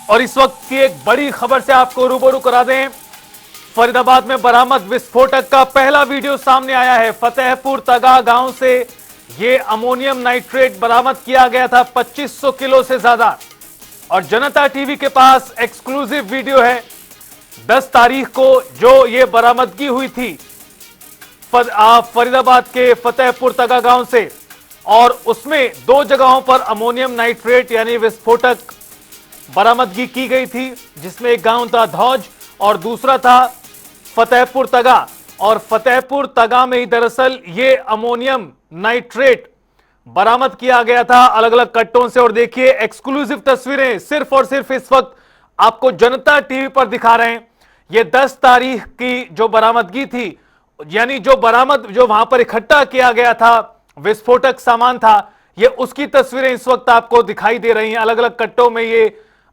और इस वक्त की एक बड़ी खबर से आपको रूबरू करा दें। फरीदाबाद में बरामद विस्फोटक का पहला वीडियो सामने आया है। फतेहपुर तगा गांव से यह अमोनियम नाइट्रेट बरामद किया गया था, 2500 किलो से ज्यादा। और जनता टीवी के पास एक्सक्लूसिव वीडियो है 10 तारीख को जो ये बरामदगी हुई थी फरीदाबाद के फतेहपुर तगा गांव से, और उसमें 2 जगहों पर अमोनियम नाइट्रेट यानी विस्फोटक बरामदगी की गई थी, जिसमें एक गांव था धौज और दूसरा था फतेहपुर तगा। और फतेहपुर तगा में ही दरअसल ये अमोनियम नाइट्रेट बरामद किया गया था अलग अलग कट्टों से। और देखिए एक्सक्लूसिव तस्वीरें सिर्फ और सिर्फ इस वक्त आपको जनता टीवी पर दिखा रहे हैं। ये 10 तारीख की जो बरामदगी थी, यानी जो वहां पर इकट्ठा किया गया था विस्फोटक सामान था, ये उसकी तस्वीरें इस वक्त आपको दिखाई दे रही हैं। अलग अलग कट्टों में ये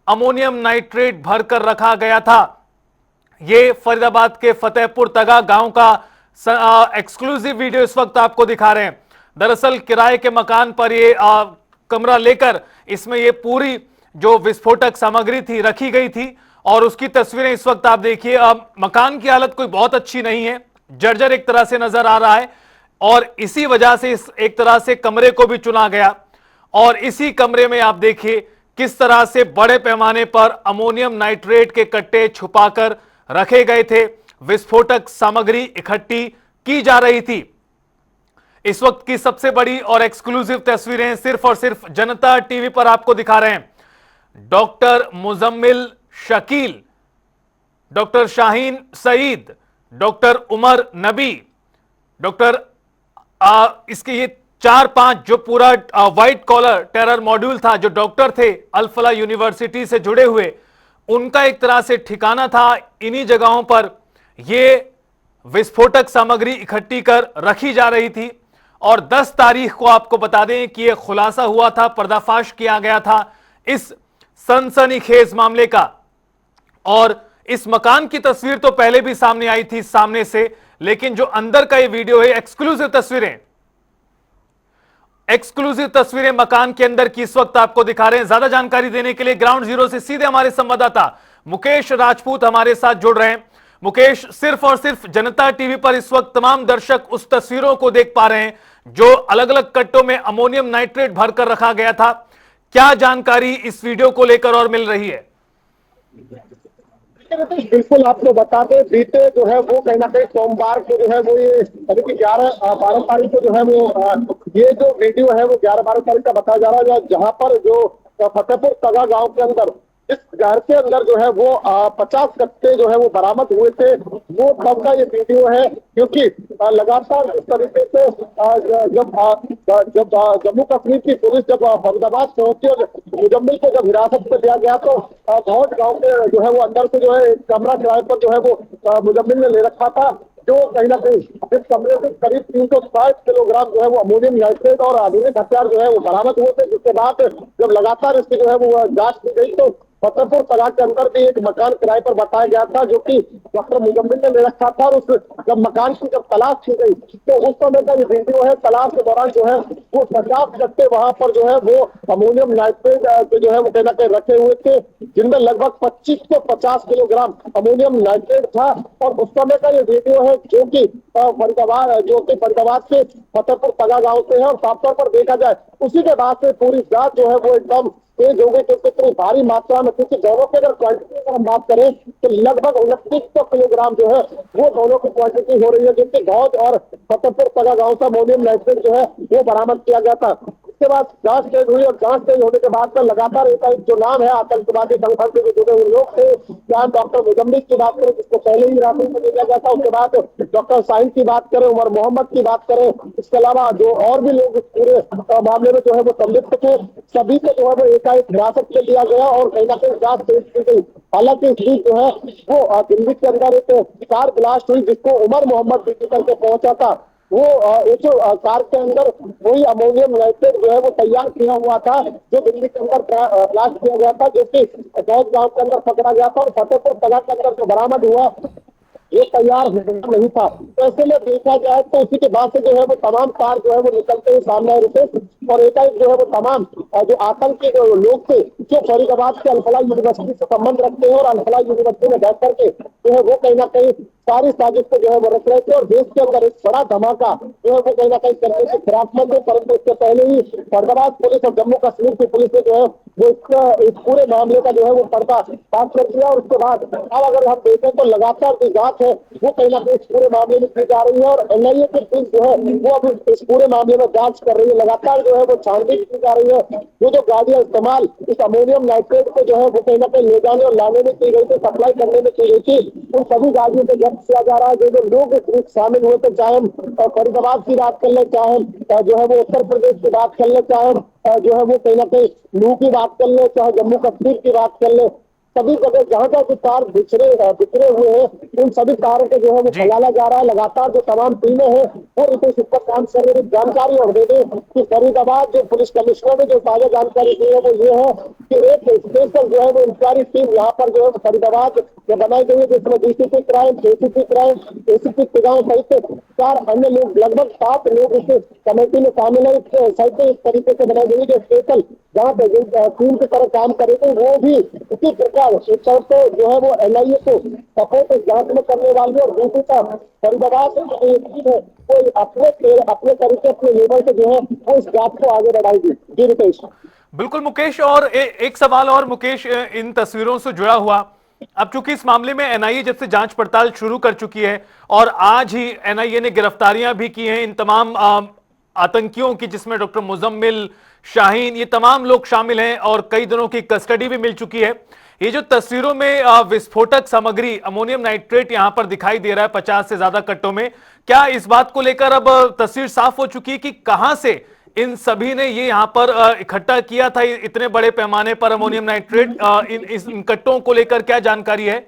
अमोनियम नाइट्रेट भरकर रखा गया था। ये फरीदाबाद के फतेहपुर तगा गांव का एक्सक्लूसिव वीडियो इस वक्त आपको दिखा रहे हैं। दरअसल किराए के मकान पर ये कमरा लेकर इसमें ये पूरी जो विस्फोटक सामग्री थी रखी गई थी, और उसकी तस्वीरें इस वक्त आप देखिए। मकान की हालत कोई बहुत अच्छी नहीं है, जर्जर एक तरह से नजर आ रहा है, और इसी वजह से इस एक तरह से कमरे को भी चुना गया। और इसी कमरे में आप देखिए किस तरह से बड़े पैमाने पर अमोनियम नाइट्रेट के कट्टे छुपाकर रखे गए थे, विस्फोटक सामग्री इकट्ठी की जा रही थी। इस वक्त की सबसे बड़ी और एक्सक्लूसिव तस्वीरें सिर्फ और सिर्फ जनता टीवी पर आपको दिखा रहे हैं। Doctor Muzammil Shakeel, doctor Shaheen Saeed, doctor Umar Nabi, doctor इसके ये 4-5 जो पूरा व्हाइट कॉलर टेरर मॉड्यूल था, जो डॉक्टर थे अल-फलाह यूनिवर्सिटी से जुड़े हुए, उनका एक तरह से ठिकाना था। इन्हीं जगहों पर यह विस्फोटक सामग्री इकट्ठी कर रखी जा रही थी। और 10 तारीख को आपको बता दें कि यह खुलासा हुआ था, पर्दाफाश किया गया था इस सनसनीखेज मामले का। और इस मकान की तस्वीर तो पहले भी सामने आई थी सामने से, लेकिन जो अंदर का ये वीडियो है, एक्सक्लूसिव तस्वीरें मकान के अंदर की इस वक्त आपको दिखा रहे हैं। ज्यादा जानकारी देने के लिए ग्राउंड जीरो से सीधे हमारे संवाददाता मुकेश राजपूत हमारे साथ जुड़ रहे हैं। मुकेश, सिर्फ और सिर्फ जनता टीवी पर इस वक्त तमाम दर्शक उस तस्वीरों को देख पा रहे हैं जो अलग अलग कट्टों में अमोनियम नाइट्रेट भरकर रखा गया था। क्या जानकारी इस वीडियो को लेकर और मिल रही है? बिल्कुल आपको बता दें, बीते जो है वो कहीं ना कहीं सोमवार को जो है वो ये करीब 11-12 तारीख को जो है वो ये जो वीडियो है वो 11-12 तारीख का बताया जा रहा है, जहां पर जो फतेहपुर तगा गांव के अंदर इस घर के अंदर जो है वो 50 कट्टे जो है वो बरामद हुए थे। वो तब का ये वीडियो है, क्योंकि लगातार इस तरीके से जब जम्मू कश्मीर की पुलिस जब फरीदाबाद पहुंची और मुजम्मिल को जब हिरासत में लिया गया, तो धौज गांव के जो है वो अंदर से जो है एक कमरा किराए पर जो है वो मुजम्मिल ने ले रखा था, जो कहीं ना कहीं इस कमरे से करीब 360 किलोग्राम जो है वो अमोनियम नाइट्रेट और आधुनिक हथियार जो है वो बरामद हुए थे। जिसके बाद जब लगातार इसकी जो है वो जांच की गई, तो फतेहपुर तगा के अंदर भी एक मकान किराए पर बताया गया था, जो कि डॉक्टर मुजम्मिल ने ले रखा था। और उस जब मकान की जब तलाश की गई, तो उस समय का ये वीडियो है। तलाश के दौरान जो है वो 50 कट्टे वहां पर जो है वो अमोनियम नाइट्रेट जो है वो कहीं ना कहीं रखे हुए थे, जिनमें लगभग 2550 किलोग्राम अमोनियम नाइट्रेट था। और उस समय का ये वीडियो है, जो कि फरीदाबाद से फतेहपुर तगा गाँव से है। और साफ तौर पर देखा जाए, उसी के बाद से पूरी जांच जो है वो एकदम तेज हो गई, क्योंकि इतनी भारी मात्रा में, क्योंकि दोनों की अगर क्वांटिटी अगर हम बात करें तो लगभग 2900 किलोग्राम जो है वो दोनों की क्वांटिटी हो रही है, जिसके धौज और फतेहपुर तगा गांव से अमोनियम नाइट्रेट जो है वो बरामद किया गया था। इसके बाद जांच तेज हुई, और जांच तेज होने के बाद में लगातार एक जो नाम है आतंकवादी संगठन से जुड़े हुए लोग थे, चाहे डॉक्टर मुजम्मिल की बात करें जिसको पहले ही हिरासत में लिया गया था, उसके बाद डॉक्टर शाहीन की बात करें, उमर मोहम्मद की बात करें, इसके अलावा जो और भी लोग पूरे मामले में जो है वो संलिप्त थे, सभी को जो है वो एकाएक हिरासत में लिया गया और कहीं ना कहीं जांच तेज की गई। हालांकि इस बीच जो है वो दिल्ली के अंदर एक कार ब्लास्ट हुई, जिसको उमर मोहम्मद बिजली करके पहुंचा था। वो एक कार के अंदर वही अमोनियम नाइट्रेट जो है वो तैयार किया हुआ था, जो दिल्ली के अंदर ब्लास्ट किया गया था, जो कि दौद गांव के अंदर पकड़ा गया था। और फतेहपुर तगा के अंदर जो बरामद हुआ, वो तैयार होना नहीं था। तो ऐसे में देखा जाए तो उसी के बाद से जो है वो तमाम तार जो है वो निकलते हुए सामने आए रुपए, और एकाएक जो है वो तमाम जो आतंकी जो लोग थे जो फरीदाबाद के अल-फलाह यूनिवर्सिटी से संबंध रखते हैं और अल-फलाह यूनिवर्सिटी में बैठ करके जो है वो कहीं ना कहीं सारी साजिश को जो है वो रख रहे थे, और देश के अंदर एक बड़ा धमाका जो है वो कहीं ना कहीं करने के फिराकमंद है। परंतु इससे पहले ही फरीदाबाद पुलिस और जम्मू कश्मीर की पुलिस ने जो है वो इस पूरे मामले का जो है वो पर्दा साफ कर दिया। और उसके बाद अब अगर हम देखें तो लगातार जो जांच है वो कहीं ना कहीं इस पूरे मामले में की जा रही है, और एनआईए की टीम जो है वो अब इस पूरे मामले में जांच कर रही है। लगातार जो है वो छानबीन की जा रही है। वो जो गाड़ियां इस्तेमाल इस अमोनियम नाइट्रेट को जो है वो कहीं ना कहीं ले जाने और लाने में की गई थी, सप्लाई करने में की गई थी, उन सभी गाड़ियों को जब्त किया जा रहा है। जो जो लोग इसमें शामिल हुए थे, चाहे हम फरीदाबाद की बात कर ले, चाहे हम जो है वो उत्तर प्रदेश की बात कर ले, चाहे हम जो है वो कहीं ना कहीं लू की बात कर ले, चाहे जम्मू कश्मीर की बात कर ले, सभी जगह जहां जहां जो तार बिखरे हुए हैं उन सभी तारों को जो है वो जी। फैलाया जा रहा है। लगातार जो तमाम टीमें हैं वो रितेश इस पर काम कर रही है। जानकारी और दे दें कि फरीदाबाद जो पुलिस कमिश्नर ने जो ताजा जानकारी दी है वो ये है कि एक स्पेशल जो है वो इंक्वायरी टीम यहाँ पर जो है फरीदाबाद में बनाई गई है, जिसमें DCP crime, ACP crime, ACP Tigaon सहित 4 अन्य लोग, लगभग 7 लोग इस कमेटी में शामिल है। सहित इस तरीके से बनाई गई जो स्पेशल जहाँ पे टीम की तरह काम करेंगे, वो भी इसी प्रकार एक तरफ से जो है वो एनआईए को सपोर्ट जांच में करने वाली है, और दूसरी तरफ फरीदाबाद से जो टीम है वो अपने तरीके अपने लेवल से जो है वो इस जांच को आगे बढ़ाएगी। जी रितेश। बिल्कुल मुकेश, और एक सवाल और मुकेश, इन तस्वीरों से जुड़ा हुआ। अब चूंकि इस मामले में एनआईए जब से जांच पड़ताल शुरू कर चुकी है और आज ही एनआईए ने गिरफ्तारियां भी की हैं इन तमाम आतंकियों की, जिसमें डॉक्टर मुजम्मिल, शाहीन, ये तमाम लोग शामिल हैं और कई दिनों की कस्टडी भी मिल चुकी है। ये जो तस्वीरों में विस्फोटक सामग्री अमोनियम नाइट्रेट यहां पर दिखाई दे रहा है 50 से ज्यादा कट्टों में, क्या इस बात को लेकर अब तस्वीर साफ हो चुकी है कि कहां से इन सभी ने ये यहां पर इकट्ठा किया था इतने बड़े पैमाने पर अमोनियम नाइट्रेट? इन कट्टों को लेकर क्या जानकारी है?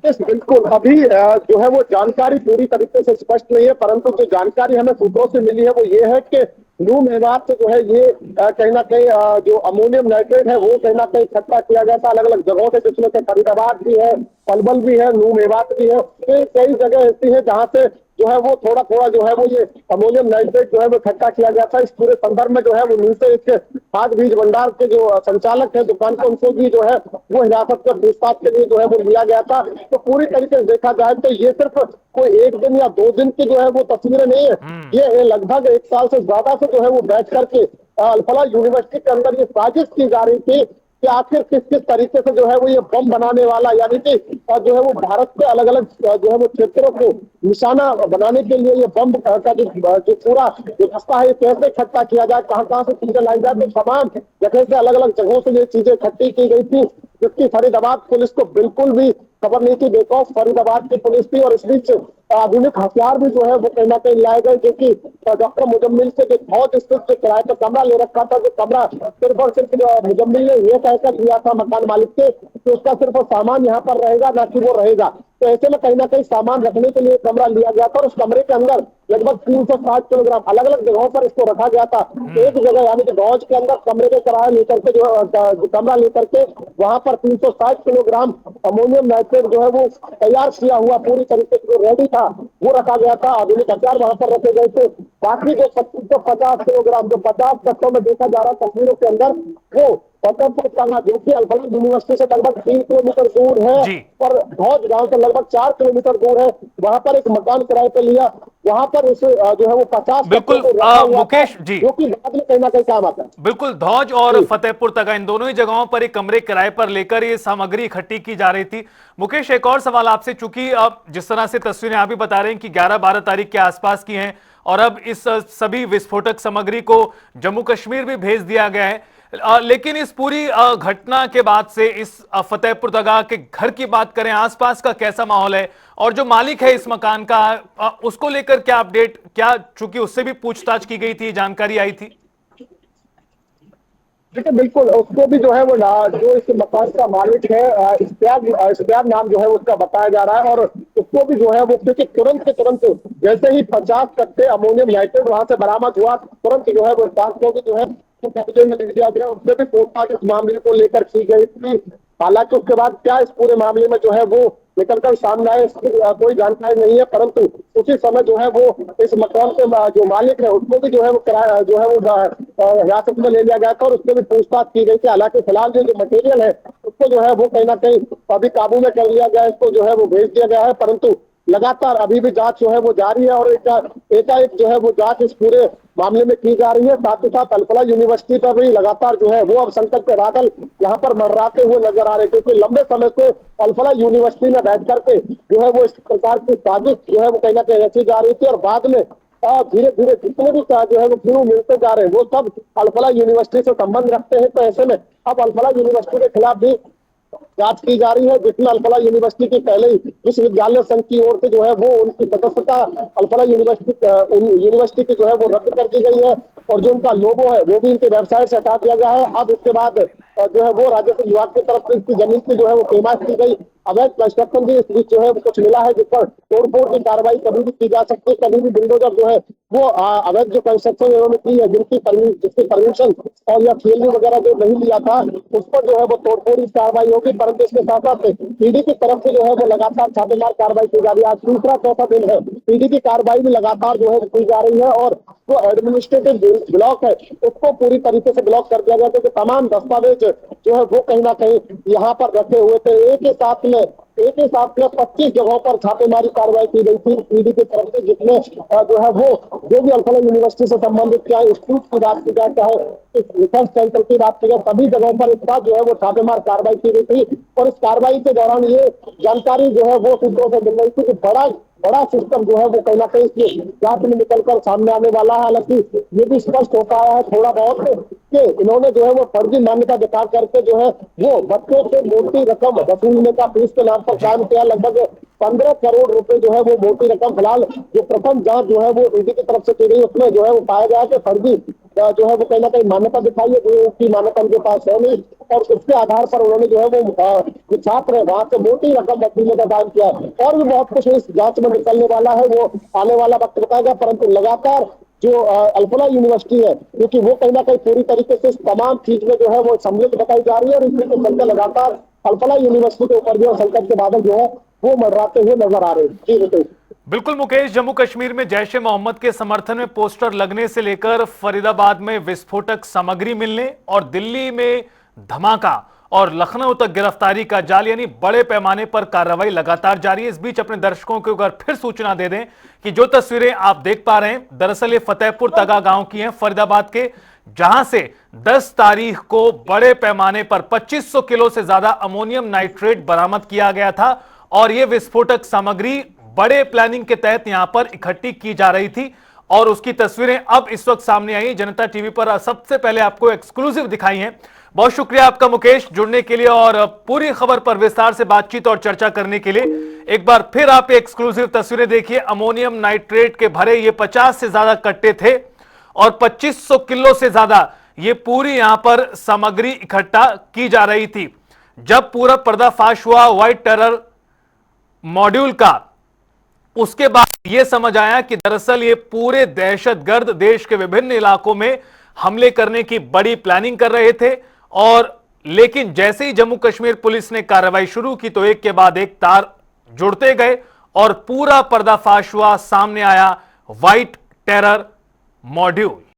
बिल्कुल अभी जो है वो जानकारी पूरी तरीके से स्पष्ट नहीं है, परंतु जो जानकारी हमें सूत्रों से मिली है वो ये है कि नू मेवात से जो है ये कहीं ना कहीं जो अमोनियम नाइट्रेट है वो कहीं ना कहीं इकट्ठा किया गया था अलग अलग जगहों से, जिसमें से फरीदाबाद भी है, पलवल भी है, नू मेवात भी है। तो कई जगह ऐसी है जहाँ से जो है वो थोड़ा थोड़ा जो है वो ये अमोनियम नाइट्रेट जो है वो इकट्ठा किया गया था। इस पूरे संदर्भ में जो है वो नीचे इसके खाद बीज भंडार के जो संचालक है दुकान के, उनको भी जो है वो हिरासत में पूछताछ के लिए जो है वो लिया गया था। तो पूरी तरीके से देखा जाए तो ये सिर्फ कोई 1 दिन या 2 दिन की जो है वो तस्वीरें नहीं है, ये लगभग 1 साल से ज्यादा से जो है वो बैठ करके अल-फलाह यूनिवर्सिटी के अंदर ये साजिश की जा रही थी कि आखिर किस किस तरीके से जो है वो ये बम बनाने वाला, यानी कि जो है वो भारत के अलग अलग जो है वो क्षेत्रों को निशाना बनाने के लिए ये बम का जो पूरा जो रास्ता है कैसे इकट्ठा किया जाए, कहाँ कहाँ से चीजें लाई जाए, तो तमाम जगह से अलग अलग जगहों से ये चीजें इकट्ठी की गई थी, जिसकी फरीदाबाद पुलिस को बिल्कुल भी खबर नहीं थी। बेखौफ फरीदाबाद की पुलिस थी, और इस बीच आधुनिक हथियार भी जो है वो कहीं ना कहीं लाए गए, जो कि डॉक्टर मुजम्मिल से जो फौज स्थित जो किराए पर कमरा ले रखा था, जो कमरा सिर्फ और सिर्फ मुजम्मिल ने ये कहकर दिया था मकान मालिक के कि उसका सिर्फ सामान यहाँ पर रहेगा, ना कि वो रहेगा। तो ऐसे में कहीं ना कहीं सामान रखने के लिए कमरा लिया गया था, और उस कमरे के अंदर लगभग 360 किलोग्राम अलग अलग जगहों पर इसको रखा गया था। एक जगह यानी कि गौज के अंदर कमरे के किराया लेकर के जो कमरा लेकर के वहां पर 360 किलोग्राम अमोनियम नाइट्रेट जो है वो तैयार किया हुआ पूरी तरीके से जो रेडी था वो रखा गया था। आधुनिक हथियार वहां पर रखे गए थे। बाकी जो 50 किलोग्राम जो 50 कट्टों में देखा जा रहा है तस्वीरों के अंदर, वो फतेहपुर तंगा जो कि अल-फलाह यूनिवर्सिटी से लगभग 3 किलोमीटर दूर है, जी। और धौज गांव से लगभग 4 किलोमीटर दूर है। वहां पर एक मकान किराए पे लिया, वहां पर इस जो है वो 50 बिल्कुल कट्टों को रखा हुआ मुकेश था, जी, जो कि बाद में कहीं ना कहीं काम आता है। बिल्कुल धौज और फतेहपुर तक इन दोनों ही जगहों पर एक कमरे किराए पर लेकर ये सामग्री इकट्ठी की जा रही थी। मुकेश, एक और सवाल आपसे, चूंकि अब जिस तरह से तस्वीरें आप भी बता रहे हैं कि 11-12 तारीख के आसपास की हैं और अब इस सभी विस्फोटक सामग्री को जम्मू कश्मीर भी भेज दिया गया है, लेकिन इस पूरी घटना के बाद से इस फतेहपुर दगा के घर की बात करें, आसपास का कैसा माहौल है और जो मालिक है इस मकान का उसको लेकर क्या अपडेट, क्या चूंकि उससे भी पूछताछ की गई थी, जानकारी आई थी? देखिए बिल्कुल उसको भी जो है वो जो इस मकान का मालिक है इश्तियाक नाम जो है उसका बताया जा रहा है, और उसको भी जो है वो क्योंकि तुरंत के तुरंत जैसे ही 50 कट्टे अमोनियम नाइट्रेट वहां से बरामद हुआ, तुरंत जो है वो इश्तियाक को भी जो है वो कब्जे में ले लिया गया। उससे भी पूछताछ इस मामले को लेकर की गई थी। हालांकि उसके बाद क्या इस पूरे मामले में जो है वो निकलकर सामने आए इसकी कोई जानकारी नहीं है, परंतु उसी समय जो है वो इस मकान के जो मालिक है उसको भी जो है वो किराया जो है वो हिरासत में ले लिया गया था और उससे भी पूछताछ की गई थी। हालांकि फिलहाल जो मटेरियल है उसको जो है वो कहीं ना कहीं अभी काबू में कर लिया गया है, इसको जो है वो भेज दिया गया है, परंतु लगातार अभी भी जांच जो है वो जारी है और एकाएक जो है वो जांच इस पूरे मामले में की जा रही है। साथ ही साथ अल्फला यूनिवर्सिटी पर भी लगातार जो है वो अब संकट के बादल यहाँ पर मंडराते हुए नजर आ रहे हैं, क्योंकि लंबे समय से अल्फला यूनिवर्सिटी में बैठ करके जो है वो इस प्रकार की साजिश जो है वो कहीं ना कहीं रची जा रही थी और बाद में धीरे धीरे जितने भी जो है वो क्लू मिलते जा रहे हैं वो सब अल्फला यूनिवर्सिटी से संबंध रखते हैं। तो ऐसे में अब अल्फला यूनिवर्सिटी के खिलाफ भी जांच की जा रही है, जिसमें अल्फला यूनिवर्सिटी की पहले ही विश्वविद्यालय संघ की ओर से जो है वो उनकी सदस्यता अल्फला यूनिवर्सिटी की जो है वो रद्द कर दी गई है और जो उनका लोगो है वो भी इनके वेबसाइट से हटा दिया गया है। अब इसके बाद जो है वो राजस्व विभाग की तरफ से इसकी जमीन की जो है वो पेमाश की गई। अवैध कंस्ट्रक्शन भी इस बीच जो है वो कुछ मिला है जिस पर तोड़फोड़ की कार्रवाई कभी भी की जा सकती है, कभी भी बिल्डोजर जो है वो अवैध जो कंस्ट्रक्शन इन्होंने की है जिसकी परमिशन और या सीएलयू वगैरह जो नहीं लिया था उस पर जो है वो तोड़फोड़ की कार्रवाई होगी। परंतु इसके साथ साथ पीडी की तरफ से जो है वो लगातार छापेमार कार्रवाई की जा रही है। आज तीसरा चौथा दिन है, पीडी की कार्रवाई भी लगातार जो है की जा रही है और जो एडमिनिस्ट्रेटिव ब्लॉक है उसको पूरी तरीके से ब्लॉक कर दिया गया, क्योंकि तमाम दस्तावेज जो है वो कहीं ना कहीं यहाँ पर रखे हुए थे। एक ही साथ में 25 जगहों पर छापेमारी कार्रवाई की गई थी पीडी की तरफ से, जिसमें जो है वो जो भी अल्फला यूनिवर्सिटी से संबंधित चाहे इंस्टीट्यूट की बात की जाए चाहे इस रिसर्च सेंटर की बात की जाए, सभी जगहों पर इस बात जो है वो छापेमार कार्रवाई की गई थी। और इस कार्रवाई के दौरान ये जानकारी जो है वो सूत्रों से मिल रही थी कि बड़ा सिस्टम जो है वो कहीं ना कहीं इसकी जांच में निकलकर सामने आने वाला है। हालांकि ये भी स्पष्ट हो पाया है थोड़ा बहुत कि इन्होंने जो है वो फर्जी मान्यता दिखा करके जो है वो बच्चों से मोटी रकम वसूलने का फीस के नाम पर काम किया। लगभग 15 करोड़ रुपए जो है वो मोटी रकम फिलहाल जो प्रथम जांच जो है वो ईडी की तरफ से की गई उसमें जो है वो पाया गया कि फर्जी जो है वो कहीं ना कहीं मान्यता दिखाई है जो उसकी मान्यता उनके पास है नहीं और उसके आधार पर उन्होंने जो है वो छात्र है वहां से मोटी रकम वसूलने का काम किया। और भी बहुत कुछ इस जांच में निकलने वाला है, वो आने वाला वक्त बताएगा, परंतु लगातार जो अल्फला यूनिवर्सिटी है क्योंकि वो कहीं ना कहीं पूरी तरीके से इस तमाम चीज में जो है वो सम्मिलित बताई जा रही है और इसी के चलते लगातार अल्फला यूनिवर्सिटी के ऊपर जो संकट के बादल जो है वो मंडराते हुए नजर आ रहे हैं। जी बिल्कुल बिल्कुल मुकेश, जम्मू कश्मीर में जैश ए मोहम्मद के समर्थन में पोस्टर लगने से लेकर फरीदाबाद में विस्फोटक सामग्री मिलने और दिल्ली में धमाका और लखनऊ तक गिरफ्तारी का जाल, यानी बड़े पैमाने पर कार्रवाई लगातार जारी है। इस बीच अपने दर्शकों को एक बार फिर सूचना दे दें कि जो तस्वीरें आप देख पा रहे हैं दरअसल ये फतेहपुर तगा गांव की हैं फरीदाबाद के, जहां से 10 तारीख को बड़े पैमाने पर 2500 किलो से ज्यादा अमोनियम नाइट्रेट बरामद किया गया था और यह विस्फोटक सामग्री बड़े प्लानिंग के तहत यहां पर इकट्ठी की जा रही थी और उसकी तस्वीरें अब इस वक्त सामने आई। जनता टीवी पर सबसे पहले आपको एक्सक्लूसिव दिखाई हैं। बहुत शुक्रिया आपका मुकेश जुड़ने के लिए और पूरी खबर पर विस्तार से बातचीत और चर्चा करने के लिए। एक बार फिर आप एक्सक्लूसिव तस्वीरें देखिए। अमोनियम नाइट्रेट के भरे ये 50 से ज्यादा कट्टे थे और 2500 किलो से ज्यादा ये पूरी यहां पर सामग्री इकट्ठा की जा रही थी। जब पूरा पर्दाफाश हुआ व्हाइट टेरर मॉड्यूल का, उसके बाद यह समझ आया कि दरअसल ये पूरे दहशतगर्द देश के विभिन्न इलाकों में हमले करने की बड़ी प्लानिंग कर रहे थे। और लेकिन जैसे ही जम्मू कश्मीर पुलिस ने कार्रवाई शुरू की तो एक के बाद एक तार जुड़ते गए और पूरा पर्दाफाश हुआ, सामने आया व्हाइट टेरर मॉड्यूल।